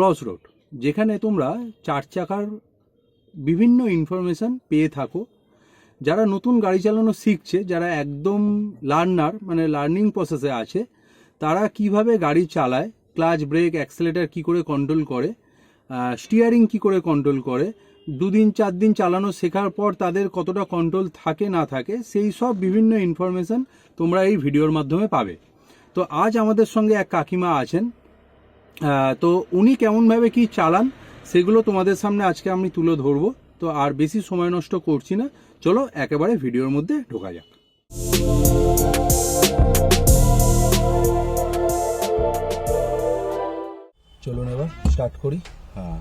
Cross road, যেখানে তোমরা 4 চাকার বিভিন্ন ইনফরমেশান পেয়ে থাকো। যারা নতুন গাড়ি চালানো শিখছে, যারা একদম লার্নার মানে লার্নিং প্রসেসে আছে, তারা কিভাবে গাড়ি চালায়, ক্লাচ ব্রেক অ্যাক্সেলেটার কি করে কন্ট্রোল করে, স্টিয়ারিং কি করে কন্ট্রোল করে, 2 দিন 4 দিন চালানো শেখার পর তাদের কতটা কন্ট্রোল থাকে না থাকে, সেই সব বিভিন্ন ইনফরমেশান তোমরা এই ভিডিওর মাধ্যমে পাবে। তো আজ আমাদের সঙ্গে এক কাকিমা আছেন, তো উনি কেমনভাবে কি চালান সেগুলো তোমাদের সামনে আজকে আমি তুলে ধরবো। তো আর বেশি সময় নষ্ট করছি না, চলো একেবারে ভিডিওর মধ্যে ঢোকা যাক। চলুন এবার স্টার্ট করি। হ্যাঁ,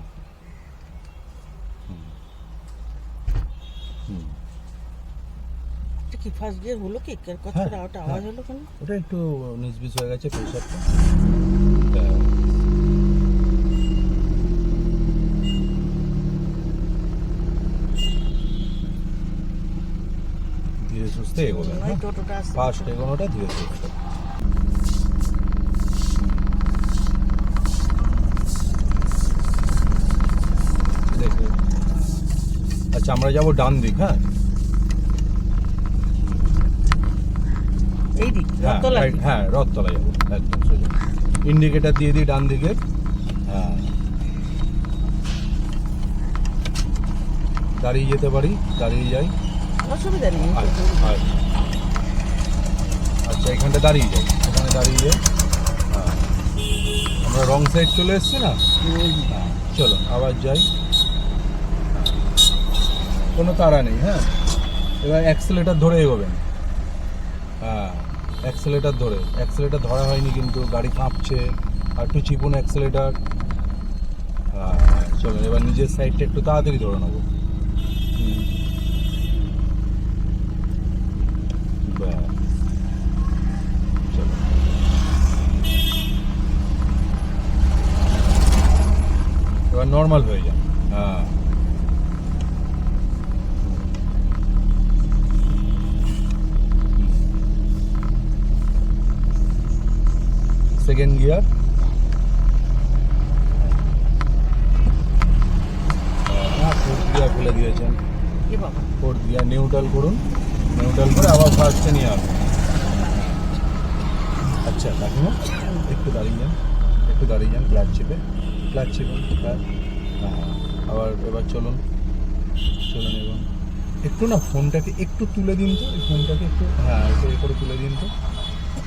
কি ফার্স্ট গিয়ার হলো কি কত করে আওয়াজ হলো কেন? ওটা একটু নিচবিচ হয়ে গেছে প্রেসারটা। ধীরে সুস্থে এগোবেন, ফাস্ট এগোনোটা ধীরে সুস্থে। দেখুন, আচ্ছা আমরা যাবো ডান দিক। হ্যাঁ, এই দিক হ্যাঁ রথতলা যাবো একদম সোজা। ইন্ডিকেটার দিয়ে দিই ডান দিকে। হ্যাঁ, দাঁড়িয়ে যেতে পারি, দাঁড়িয়ে যাই, অসুবিধা নেই। আচ্ছা এখানটা দাঁড়িয়ে যাই, এখানে দাঁড়িয়ে যাই। হ্যাঁ, আমরা রং সাইড চলে এসছি না। হ্যাঁ, চলো আবার যাই। কোনো তাড়া নেই। হ্যাঁ, এবার অ্যাক্সেলেটার ধরে এগোবেন। হ্যাঁ, অ্যাক্সেলেটার ধরে, অ্যাক্সেলেটার ধরা হয়নি কিন্তু গাড়ি কাঁপছে, আর একটু চিপুন অ্যাক্সেলেটার। হ্যাঁ, চলো এবার নিজের সাইডটা একটু তাড়াতাড়ি ধরে নেবো। চলো এবার নর্মাল হয়ে যান। হ্যাঁ, সেকেন্ড গিয়ার। ফোর্থ গিয়ার খুলে দিয়েছেন। ফোর্থ গিয়ার নিউট্রাল করুন, নিউট্রাল করে আবার ফার্স্টে নিয়ে আসুন। আচ্ছা কাকিমা একটু দাঁড়িয়ে যান, একটু দাঁড়িয়ে যান, ক্লাচ চেপে, ক্লাচ চেপে। হ্যাঁ, আবার এবার চলুন, চলুন এবার একটু না ফোনটাকে একটু তুলে দিন তো, এই ফোনটাকে একটু, হ্যাঁ একটু এ করে তুলে দিন তো।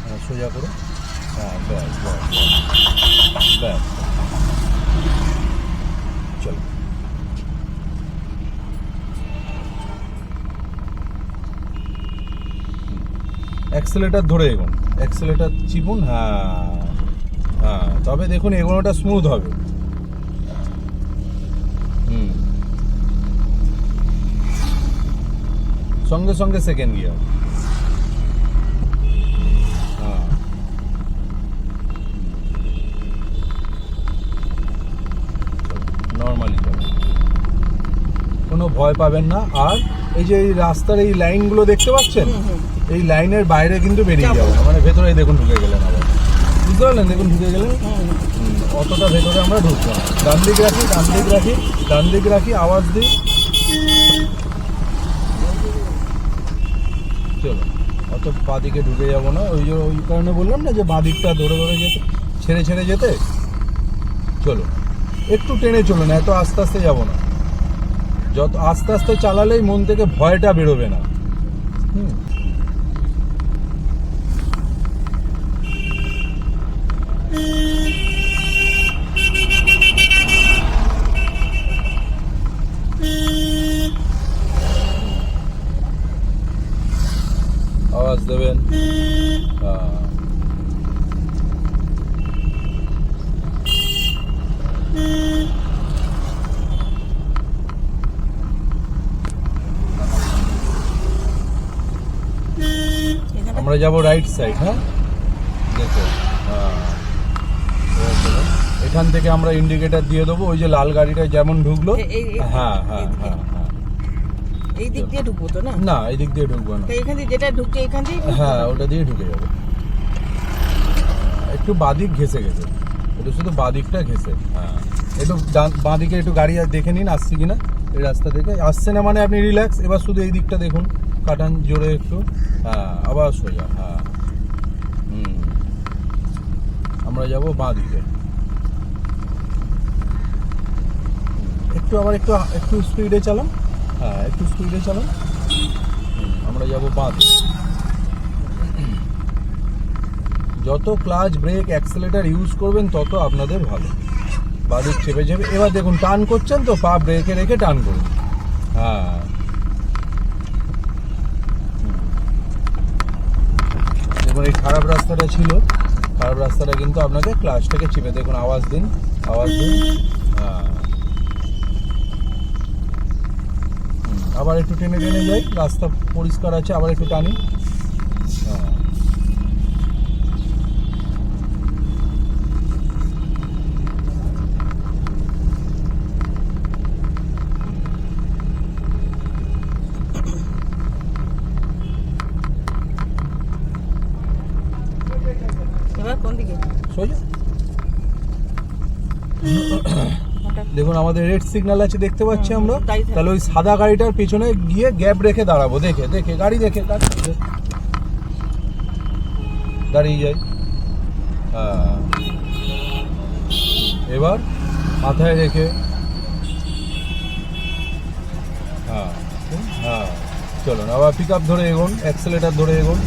হ্যাঁ, সোজা করে। হ্যাঁ, ব্যাস ব্যাস ব্যাস, চলো। অ্যাক্সেলেটার ধরে এগোন, অ্যাক্সেলেটার চিপুন। হ্যাঁ হ্যাঁ, তবে দেখুন এগোনোটা স্মুথ হবে। সঙ্গে সঙ্গে সেকেন্ড গিয়ার। হ্যাঁ, নর্মালি চলো, কোনো ভয় পাবেন না। আর এই যে এই রাস্তার এই লাইনগুলো দেখতে পাচ্ছেন, এই লাইনের বাইরে কিন্তু বেরিয়ে যাবে, মানে ভেতরে দেখুন ঢুকে গেলেন আবার, বুঝতে পারলেন? দেখুন ঢুকে গেলেন, অতটা ভেতরে আমরা ঢুকবো না। ডান দিক রাখি, ডান দিক রাখি, ডান দিক রাখি, আওয়াজ দিই। চলো, অত বাঁ দিকে ঢুকে যাবো না। ওই যে ওই কারণে বললাম না যে বাঁ দিকটা ধরে ধরে যেতে, ছেড়ে ছেড়ে যেতে। চলো একটু টেনে চলুন, এত আস্তে আস্তে যাবো না। যত আস্তে আস্তে চালালেই মন থেকে ভয়টা বেরোবে না। আওয়াজ দেবেন। আমরা যাব রাইট সাইড। হ্যাঁ দেখো, এখান থেকে আমরা ইন্ডিকেটর দিয়ে দেবো। ওই যে লাল গাড়িটা যেমন ঢুকলো, হ্যাঁ হ্যাঁ হ্যাঁ হ্যাঁ, এই দিক দিয়ে ঢুকবো তো না? না এই দিক দিয়ে ঢুকবো না, এখান দিয়ে যেটা ঢুকছে এখান দিয়ে, হ্যাঁ ওটা দিয়ে ঢুকে যাবে। একটু বাদিক ঘেসে ঘেসে, এটা শুধু বাদিকটা ঘেসে। হ্যাঁ, একটু বাঁদিকে একটু গাড়ি আর দেখে নিন আসছে কিনা। এই রাস্তা থেকে আসছে না মানে আপনি রিল্যাক্স। এবার শুধু এই দিকটা দেখুন, কাটান জোরে একটু। হ্যাঁ, আবার সোজা। হ্যাঁ, আমরা যাব বাঁদিকে। একটু আবার একটু একটু স্পিডে চালান। হ্যাঁ, একটু স্পিডে চালান। আমরা যাব বাঁদিকে। যত ক্লাচ ব্রেক অ্যাক্সেলেটার ইউজ করবেন তত আপনাদের ভালো। বাদিক চেপে চেপে এবার দেখুন টার্ন করছেন তো পা ব্রেকে রেখে টার্ন করুন। হ্যাঁ, দেখুন এই খারাপ রাস্তাটা ছিল, খারাপ রাস্তাটা কিন্তু আপনাকে ক্লাচটাকে চেপে দেখুন, আওয়াজ দিন, আওয়াজ দিন। হ্যাঁ, আবার একটু টেনে টেনে যাই, রাস্তা পরিষ্কার আছে, আবার একটু টানি। হ্যাঁ, এবার কোন দিকে? সোজা। দেখুন আমাদের রেড সিগন্যাল আছে দেখতে পাচ্ছি আমরা, তাই থাকে। তাহলে ওই সাদা গাড়িটার পিছনে গিয়ে গ্যাপ রেখে দাঁড়াবো, দেখে দেখে গাড়ি দেখে দাঁড়িয়ে যাই। হ্যাঁ, এবার মাথায় রেখে। হ্যাঁ হ্যাঁ, চলুন আবার পিক আপ ধরে এগোন, অ্যাক্সেলেটার ধরে এগোন।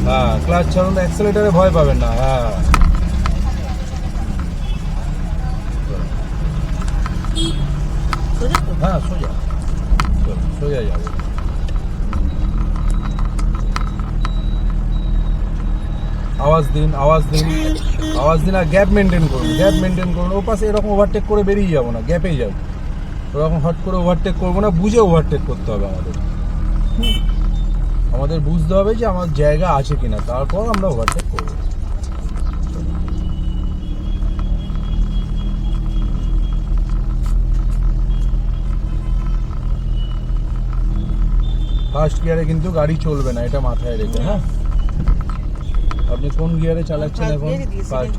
হ্যাঁ, ক্লাচ ছাড়ুন, অ্যাক্সেলেটারে ভয় পাবেন না। হ্যাঁ, সোজা তো? হ্যাঁ সোজা, চলুন সোজা যাবো। আওয়াজ দিন, আওয়াজ দিন, আওয়াজ দিন, আর গ্যাপ মেনটেন করুন, গ্যাপ মেনটেন করুন। ও পাশে এরকম ওভারটেক করে বেরিয়ে যাবো না, গ্যাপেই যাবো। ওরকম হট করে ওভারটেক করবো না, বুঝে ওভারটেক করতে হবে আমাদের। আমাদের বুঝতে হবে যে আমার জায়গা আছে কিনা, তারপর আমরা ওভারটেক করবো। ফার্স্ট গিয়ারে কিন্তু গাড়ি চলবে না, এটা মাথায় রেখে। হ্যাঁ, আপনি কোন গিয়ারে চালাচ্ছেন এখন? ফার্স্ট।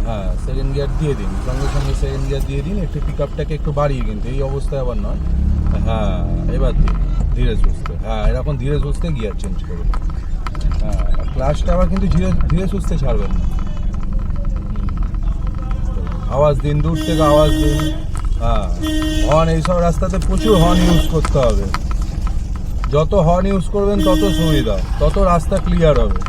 হ্যাঁ, সেকেন্ড গিয়ার দিয়ে দিন, সঙ্গে সঙ্গে সেকেন্ড গিয়ার দিয়ে দিন। একটু পিক আপটাকে একটু বাড়িয়ে, কিন্তু এই অবস্থায় আবার নয়। হ্যাঁ, এবার দিন ধীরে সুস্থে। হ্যাঁ, এরকম ধীরে সুস্থে গিয়ার চেঞ্জ করুন। হ্যাঁ, ক্লাচটা আবার কিন্তু ধীরে ধীরে সুস্থে ছাড়বেন না। আওয়াজ দিন, দূর থেকে আওয়াজ দিন। হ্যাঁ, হর্ন এইসব রাস্তাতে প্রচুর হর্ন ইউজ করতে হবে। যত হর্ন ইউজ করবেন তত সুবিধা, তত রাস্তা ক্লিয়ার হবে।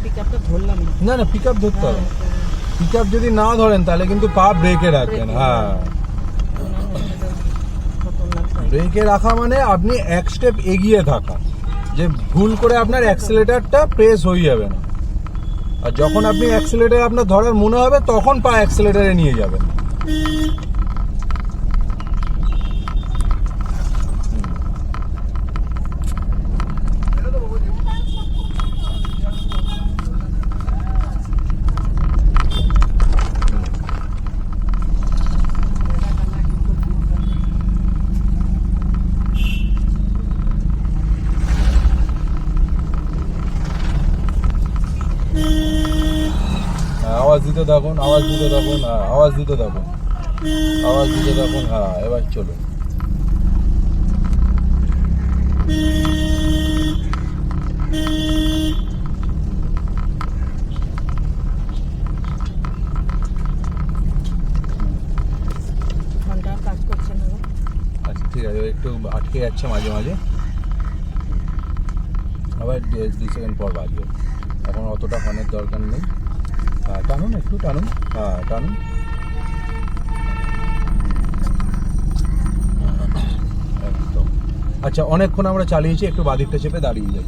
পিকআপটা ধরলাম না। না না, পিক আপ ধরতে হবে। পিক আপ যদি না ধরেন তাহলে কিন্তু পা ব্রেকে রাখবেন। হ্যাঁ, ব্রেকে রাখা মানে আপনি এক স্টেপ এগিয়ে থাকা, যে ভুল করে আপনার অ্যাক্সিলারেটরটা প্রেস হয়ে যাবে না। আর যখন আপনি অ্যাক্সিলারেটর আপনার ধরার মনে হবে তখন পা অ্যাক্সিলারেটরে নিয়ে যাবেন। আওয়াজ দিতে থাকুন, আওয়াজ দিতে থাকুন। হ্যাঁ, আওয়াজ দিতে থাকুন, আওয়াজ দিতে থাকুন। হ্যাঁ, এবার চলুন। ঘন্টা কাজ করছে না গো। আচ্ছা ঠিক আছে, একটু আটকে যাচ্ছে মাঝে মাঝে, আবার 2 সেকেন্ড পর বাজবে। এখন অতটা হর্নের দরকার নেই। হ্যাঁ, টানুন, একটু টানুন। হ্যাঁ, টানুন। একদম। আচ্ছা, অনেকক্ষণ আমরা চালিয়েছি, একটু বাদিকটা চেপে দাঁড়িয়ে যাই।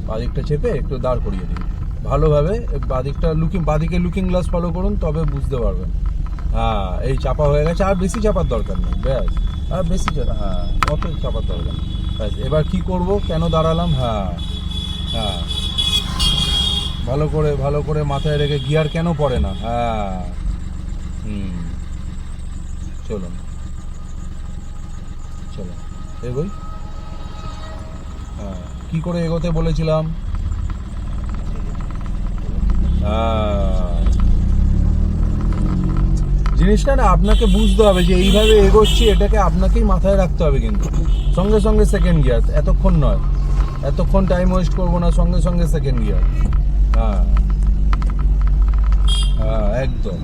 বাদিকটা চেপে একটু দাঁড় করিয়ে দিন ভালোভাবে। বাদিকটা বাদিকে লুকিং গ্লাস ফলো করুন, তবে বুঝতে পারবেন। হ্যাঁ, এই চাপা হয়ে গেছে, আর বেশি চাপার দরকার নেই। ব্যাস, আর বেশি হ্যাঁ, অত চাপার দরকার নেই। ব্যাস, এবার কি করব, কেন দাঁড়ালাম? হ্যাঁ হ্যাঁ, ভালো করে মাথায় রেখে গিয়ার কেন পড়ে না। হ্যাঁ, চলুন। চলো এগোই। হ্যাঁ, কি করে এগোতে বলেছিলাম? জিনিসটা না আপনাকে বুঝতে হবে যে এইভাবে এগোচ্ছি, এটাকে আপনাকেই মাথায় রাখতে হবে, কিন্তু সঙ্গে সঙ্গে সেকেন্ড গিয়ার, এতক্ষণ নয়, এতক্ষণ টাইম ওয়েস্ট করবো না, সঙ্গে সঙ্গে সেকেন্ড গিয়ার। হ্যাঁ হ্যাঁ, একদম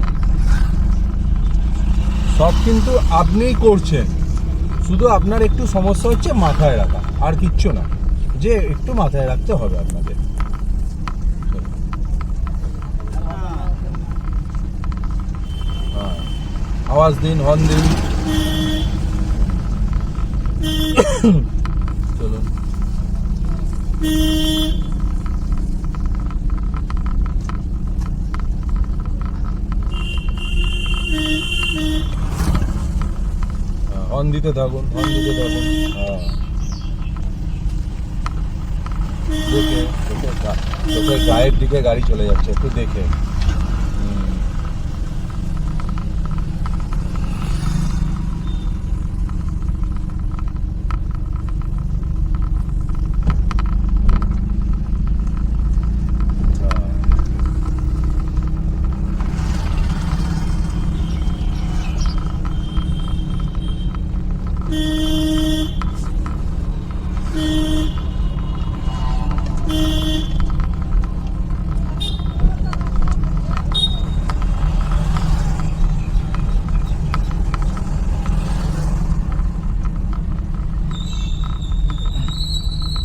সব কিন্তু আপনিই করছেন, শুধু আপনার একটু সমস্যা হচ্ছে মাথায় রাখা, আর কিচ্ছু না, যে একটু মাথায় রাখতে হবে আপনাকে। হ্যাঁ, আওয়াজ দিন, হর্ন দিন। চলুন। হর্ন দিতে থাকুন, হর্ন দিতে থাকুন। হ্যাঁ, দেখে চোখের গায়ের দিকে গাড়ি চলে যাচ্ছে, একটু দেখে।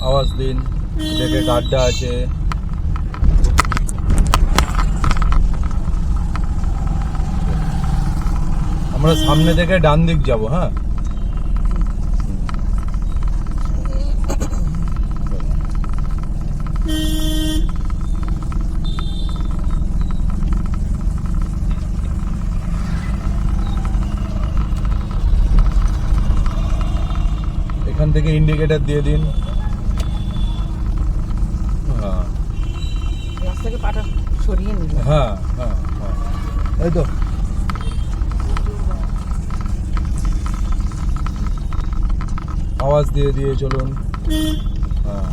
আওয়াজ দিন, দেখে গাড্ডা আছে। আমরা সামনে থেকে ডান দিক যাব। হ্যাঁ, এখান থেকে ইন্ডিকেটর দিয়ে দিন। হ্যাঁ রাস্তাকে পাটা সরিয়ে নিল। হ্যাঁ হ্যাঁ হ্যাঁ, এই তো। আওয়াজ দিয়ে দিয়ে চলুন। হ্যাঁ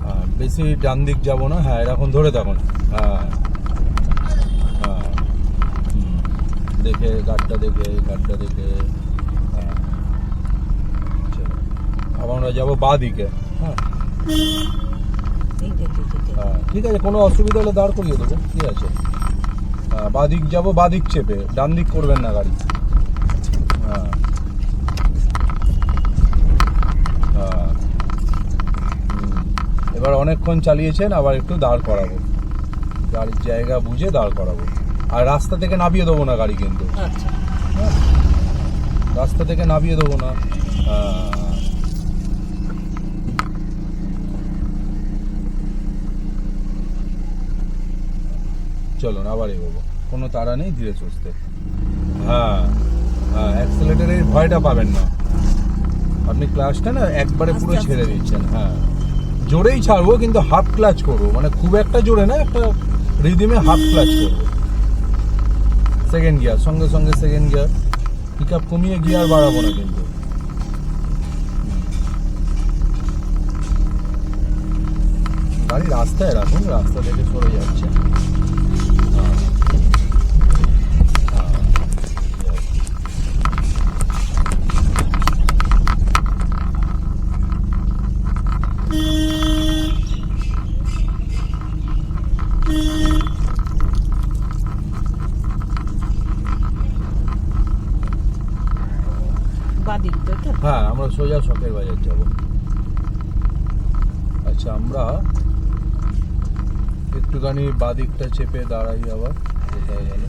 হ্যাঁ, বেশি ডান দিক যাবো না। হ্যাঁ, এরকম ধরে থাকুন। হ্যাঁ হ্যাঁ, দেখে গাড়িটা দেখে, গাড়িটা দেখে। হ্যাঁ, চলো আবার আমরা যাবো বাঁ দিকে। হ্যাঁ হ্যাঁ, ঠিক আছে, কোনো অসুবিধা হলে দাঁড় করিয়ে দেবো, ঠিক আছে। হ্যাঁ, বাঁ দিক যাবো, বাঁ দিক চেপে, ডান দিক করবেন না গাড়ি। হ্যাঁ হ্যাঁ, এবার অনেকক্ষণ চালিয়েছেন, আবার একটু দাঁড় করাবো, গাড়ির জায়গা বুঝে দাঁড় করাবো। আর রাস্তা থেকে নামিয়ে দেবো না গাড়ি, কিন্তু আচ্ছা, হ্যাঁ, রাস্তা থেকে নামিয়ে দেবো না। হ্যাঁ, চলুন আবার এগোবো, কোনো তাড়া নেই, ধীরে সুস্থে। হ্যাঁ হ্যাঁ, অ্যাক্সেলেটারের ভয়টা পাবেন না, আপনি ক্লাচটা না একবারে পুরো আস্তে ছেড়ে আস্তে। দিচ্ছেন। হ্যাঁ, জোরেই ছাড়বো, কিন্তু হাফ ক্লাচ করবো, মানে খুব একটা জোরে না, একটা রিদিমে হাফ ক্লাচ করবো। সেকেন্ড গিয়ার, সঙ্গে সঙ্গে সেকেন্ড গিয়ার, পিক আপ কমিয়ে গিয়ার বাড়াবো না কিন্তু। গাড়ি রাস্তায় রাখুন, রাস্তা থেকে সরে যাচ্ছে। হ্যাঁ, হ্যাঁ, বাদিক তো তো। হ্যাঁ, আমরা সোজা শখের বাজার যাব। আচ্ছা, আমরা একটুখানি বাদিকটা চেপে দাঁড়াই, আবার কোথায় গেল?